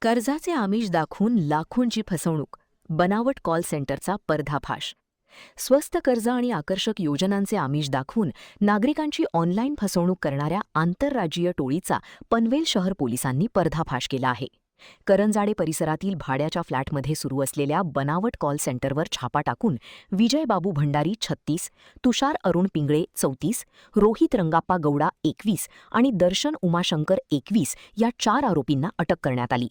कर्जाचे आमिष दाखवून लाखोंची फसवणूक, बनावट कॉल सेंटरचा पर्दाफाश. स्वस्त कर्ज आणि आकर्षक योजनांचे आमिष दाखवून नागरिकांची ऑनलाईन फसवणूक करणाऱ्या आंतरराज्यीय टोळीचा पनवेल शहर पोलिसांनी पर्दाफाश केला आहे. करंजाडे परिसरातील भाड्याच्या फ्लॅटमध्ये सुरू असलेल्या बनावट कॉल सेंटरवर छापा टाकून विजय बाबू भंडारी 36, तुषार अरुण पिंगळे 34, रोहित रंगाप्पा गौडा 21 आणि दर्शन उमाशंकर 21 या 4 आरोपींना अटक करण्यात आली.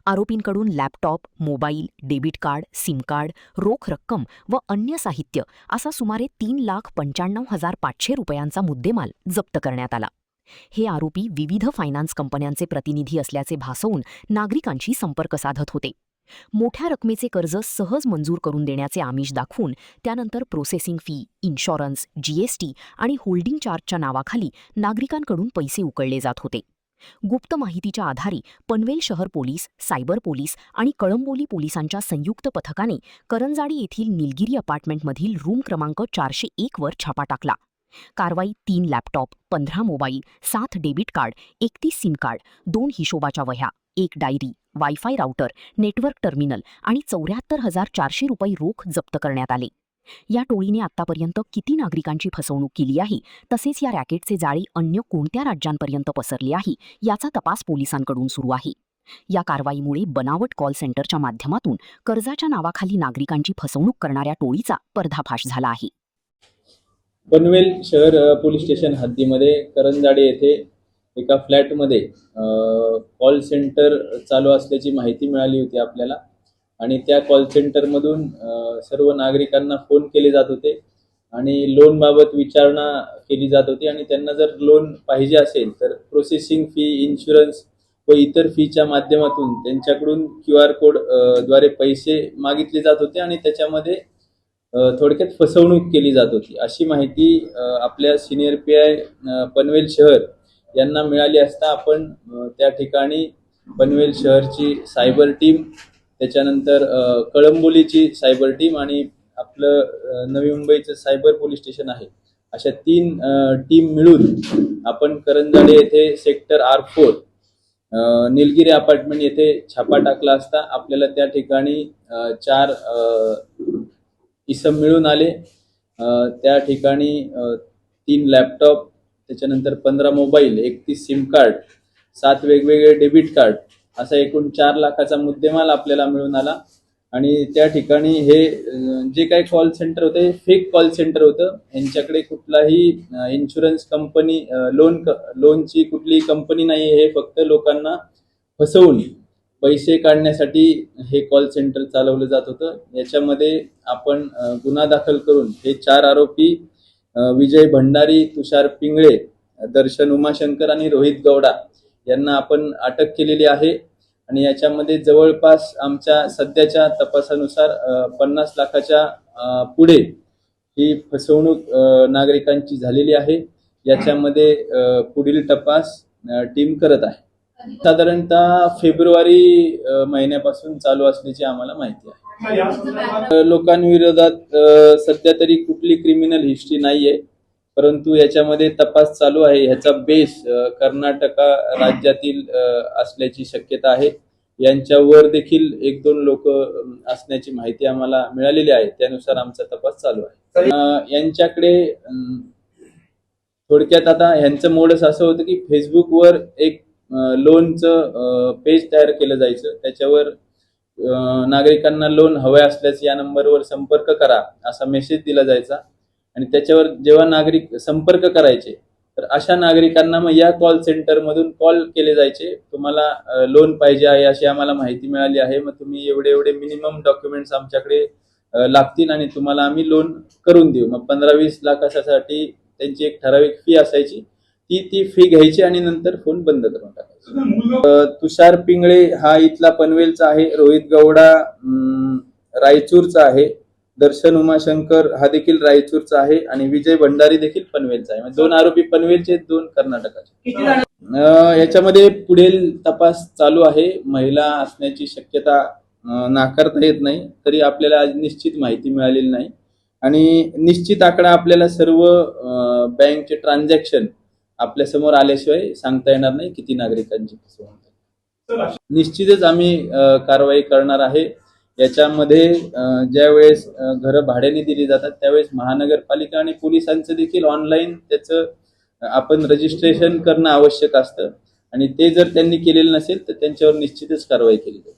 आरोपींकडून laptop, mobile, debit card, SIM card, रोख रक्कम व अन्य साहित्य असा सुमारे 3,95,500 रुपयांचा मुद्देमाल जप्त करण्यात आला. हे आरोपी विविध फायनान्स कंपन्यांचे प्रतिनिधी असल्याचे भासवून नागरिकांशी संपर्क साधत होते. मोठ्या रकमेचे कर्ज सहज मंजूर करून देण्याचे आमिष दाखवून त्यानंतर प्रोसेसिंग फी, इन्शुरन्स, जीएसटी आणि होल्डिंग चार्जच्या नावाखाली नागरिकांकडून पैसे उकळले जात होते. गुप्त माहितीच्या आधारे पनवेल शहर पोलीस, सायबर पोलीस आणि कळंबोली पोलिसांच्या संयुक्त पथकाने करंजाडी येथील निलगिरी अपार्टमेंटमधील रूम क्रमांक 401 वर छापा टाकला. कारवाईत 3 laptop, 15 mobile, 7 debit card, 31 SIM card, 2 हिशोबाच्या वह्या, 1 diary, wifi router, network terminal आणि 74,400 रुपये रोख जप्त करण्यात आले. या टोळीने आतापर्यंत किती नागरिकांची फसवणूक केली आहे, तसेच या रॅकेटचे जाळे अन्य कोणत्या राज्यांपर्यंत पसरले आहे याचा तपास पोलिसांकडून सुरू आहे. या कारवाईमुळे बनावट कॉल सेंटरच्या माध्यमातून कर्जाच्या नावाखाली नागरिकांची फसवणूक करणाऱ्या टोळीचा पर्दाफाश झाला आहे. पनवेल शहर पोलीस स्टेशन हद्दीमध्ये करंजाडे येथे एका फ्लॅटमध्ये कॉल सेंटर चालू असल्याची माहिती मिळाली होती आपल्याला आणि त्या कॉल सेंटरमधून सर्व नागरिकांना फोन केले जात होते आणि लोनबाबत विचारणा केली जात होती आणि त्यांना जर लोन पाहिजे असेल तर प्रोसेसिंग फी, इन्शुरन्स व इतर फीच्या माध्यमातून त्यांच्याकडून QR कोड द्वारे पैसे मागितले जात होते आणि त्याच्यामध्ये थोडक्यात फसवणूक केली जात होती अशी माहिती आपल्या सिनियर PI पनवेल शहर यांना मिळाली असता आपण त्या ठिकाणी पनवेल शहरची सायबर टीम, त्याच्यानंतर कळंबोलीची सायबर टीम आणि आपलं नवी मुंबईचं सायबर पोलीस स्टेशन आहे, अशा 3 टीम मिळून आपण करंजाडे येथे सेक्टर R4 निलगिरी अपार्टमेंट येथे छापा टाकला असता आपल्याला त्या ठिकाणी 4 इसम मिळून आले. त्या ठिकाणी 3 लॅपटॉप, त्याच्यानंतर 15 मोबाईल, 31 सिम कार्ड, 7 वेगवेगळे डेबिट कार्ड असा एकूण 4 लाखाचा मुद्देमाल आपल्याला मिळून आला. आणि त्या ठिकाणी हे जे काही कॉल सेंटर होतं हे फेक कॉल सेंटर होतं. यांच्याकडे कुठलाही इन्शुरन्स कंपनी, लोनची कुठलीही कंपनी नाही. हे फक्त लोकांना फसवून पैसे काढण्यासाठी हे कॉल सेंटर चालवलं जात होतं. याच्यामध्ये आपण गुन्हा दाखल करून हे 4 आरोपी विजय भंडारी, तुषार पिंगळे, दर्शन उमाशंकर आणि रोहित गौडा यांना आपण अटक केलेली आहे. आणि याच्यामध्ये जवळपास आमच्या सध्याच्या तपासानुसार 50 लाखाच्या पुढे ही फसवणूक नागरिकांची झालेली आहे. याच्यामध्ये पुढील तपास टीम करत आहे. साधारणतः फेब्रुवारी महिन्यापासून चालू असल्याची आम्हाला माहिती आहे. लोकांविरोधात सध्या तरी कुठली क्रिमिनल हिस्ट्री नाहीये, परंतु याच्यामध्ये तपास चालू आहे. ह्याचा बेस कर्नाटक राज्यातील असल्याची शक्यता आहे. यांच्यावर देखील 1-2 लोक असण्याची माहिती आम्हाला मिळालेली आहे. त्यानुसार आमचा तपास चालू आहे. यांच्याकडे थोडक्यात आता ह्यांचं मोडस असं होतं की फेसबुकवर एक लोनचं पेज तयार केलं जायचं. त्याच्यावर नागरिकांना लोन हवे असल्यास या नंबरवर संपर्क करा असा मेसेज दिला जायचा आणि त्याच्यावर जेव्हा नागरिक संपर्क करायचे तर अशा नागरिकांना मग या कॉल सेंटरमधून कॉल केले जायचे. तुम्हाला लोन पाहिजे आहे अशी आम्हाला माहिती मिळाली आहे, मग तुम्ही एवढे मिनिमम डॉक्युमेंट्स आमच्याकडे लागतील आणि तुम्हाला आम्ही लोन करून देऊ. मग 15-20 लाखासाठी त्यांची एक ठराविक फी असायची. ती फी घ्यायची आणि नंतर फोन बंद करून टाकायचा. तुषार पिंगळे हा इथला पनवेलचा आहे, रोहित गौडा रायचूरचा आहे, दर्शन उमाशंकर हा देखील रायचूरचा आहे आणि विजय भंडारी देखील पनवेलचा आहे. 2 आरोपी पनवेलचे, 2 कर्नाटकाचे. याच्यामध्ये पुढील तपास चालू आहे. महिला असण्याची शक्यता नाकारता येत नाही, तरी आपल्याला आज निश्चित माहिती मिळालेली नाही आणि निश्चित आकडा आपल्याला सर्व बँकचे ट्रान्झॅक्शन आपल्या समोर आल्याशिवाय सांगता येणार नाही किती नागरिकांची फसवणूक. निश्चितच आम्ही कारवाई करणार आहे. याच्यामध्ये ज्यावेळेस घरं भाड्याने दिली जातात त्यावेळेस महानगरपालिका आणि पोलिसांचं देखील ऑनलाईन त्याचं आपण रजिस्ट्रेशन करणं आवश्यक असतं आणि ते जर त्यांनी केलेलं नसेल तर त्यांच्यावर निश्चितच कारवाई केली जाईल.